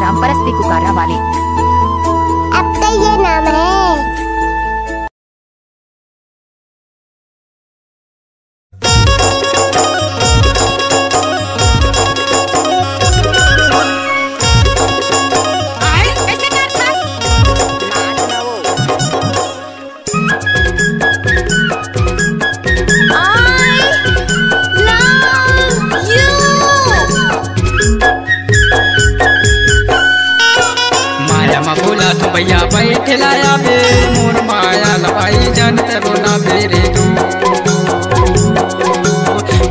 ग्राम परस्ती कुकारा वाले। अब तो ये नाम है। भैया बैठे लाया बे मोर माया लबाई जानत बोला बेरे तू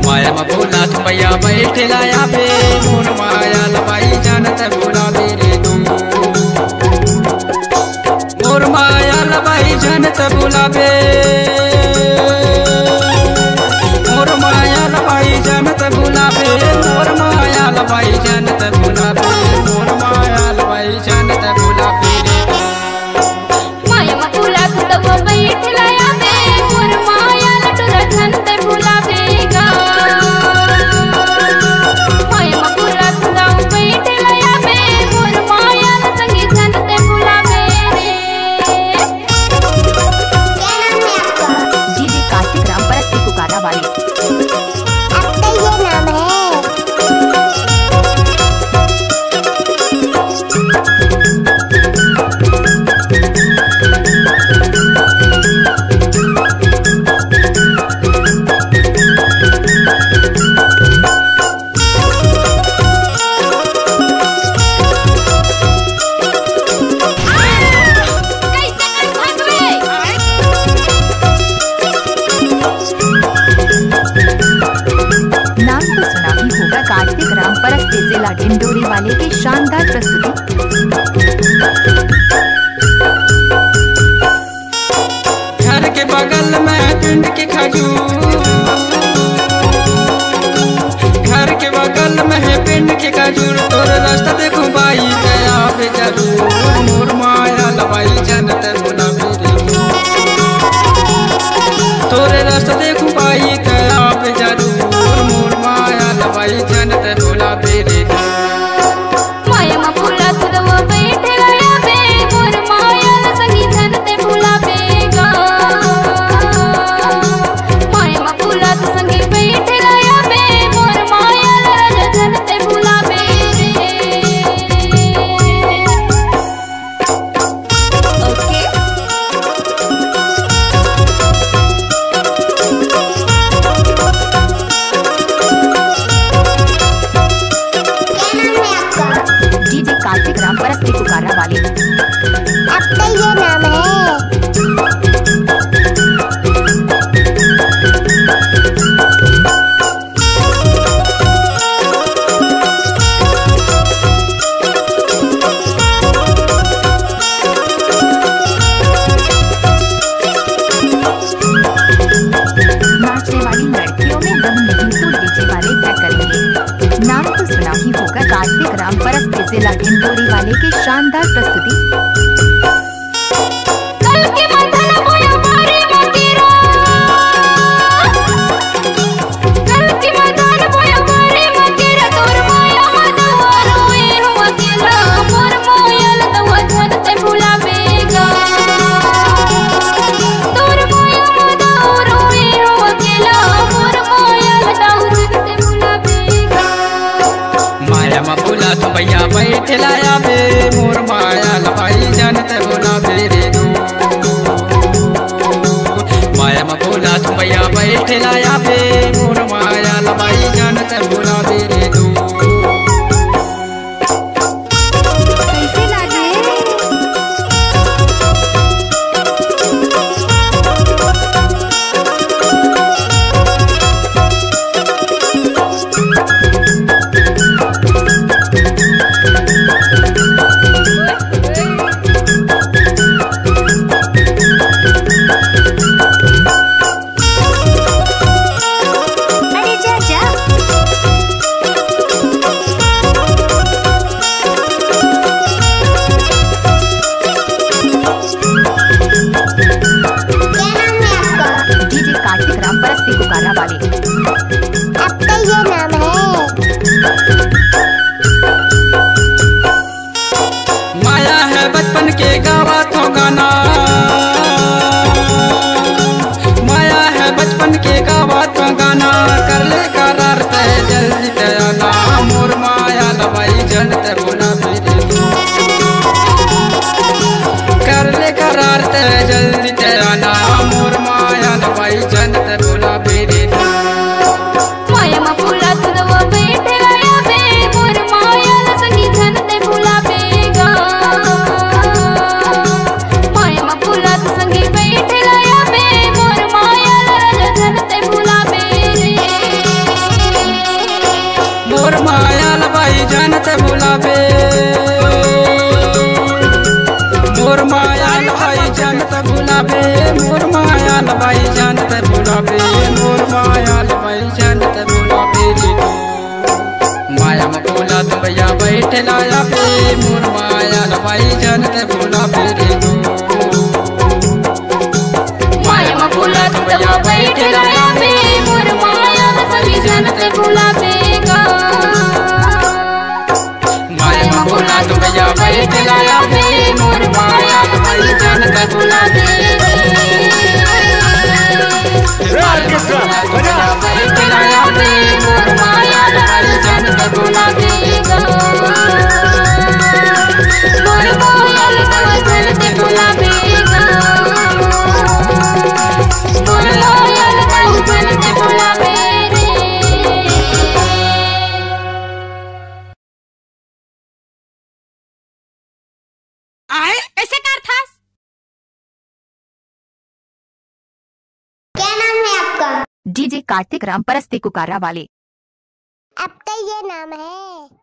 माया में बोला तू भैया बैठे लाया बे मोर माया लबाई जानत बोला बेरे तू मोर माया लबाई जानत बोला बे मोर माया लबाई जानत बोला बे मोर माया लबाई जानत बोला बे मोर माया लबाई जानत बोला बे कार्तिक ग्राम परस्ती जिला डिंडोरी वाले की शानदार प्रस्तुति। घर के बगल में पिंड के खजूर, घर के बगल में है पिंड के खजूर, तोर रास्ता देखो बाई गया बे जरूर मोर माया लबाई जानत बोला मेरे तोरे रास्ता देखो बाई गया बे जरूर मोर माया लबाई जानत बोला मेरे माया में बोला खुद वो बैठे लाया बे मोर माया संगी जानत बोला बेगा माया में बोला तू संगी बैठे लाया बे मोर माया जानत बोला बेरे ओके कार्तिक ग्राम परस्ती कुकारा वाले। अब तो ये नाम है। नाचने वाली लड़कियों में दम नहीं तो डीजे वाले क्या करेंगे। नाम तो सुना ही होगा कार्तिक ग्राम परस्ती जिला डिंडोरी वाले की शानदार प्रस्तुति। तो भैया बैठे लाया बे मोर माया लबाई जानत बोला बेरे दू माया में बोला तो भैया बैठे लाया बे मोर माया लबाई जानत बोला बेरे दू कैसे लगे जनते बुलावे रे तू। कर ले करार ते जल्दी ते आना मोर माया लबाई जनते बुलावे रे तू। माया मा फुला तुदवा बैठेला या बे मोर माया संगी जनते बुलावेगा। माया मा फुला संगी बैठेला या बे मोर माया जनते बुलावे रे। मोर माया लबाई जनते बुलावे मोर माया लबाई जनते बुलावे मोर माया लबाई जनते बुलावे मोर माया लबाई जनते बुलावे रे तू। माया में बोला तो भैया बैठे लाया पे मोर माया लबाई जनते बुलावे रे तू। माया मा फुला तुदवा बैठेला या बे मोर माया संगी जनते बुलावेगा। माया में बोला तो भैया बैठे लाया पे मोर माया लबाई जनते बुलावे बैठे लाया पे मोर माया लबाई जनते बुलावेगा। मोर माया जनते बुलावेगा। मोर माया जनते बुलावे रे। आए कैसे कार था? क्या नाम है आपका? डीजे कार्तिक राम परस्ती कुकारा वाले। आपका ये नाम है?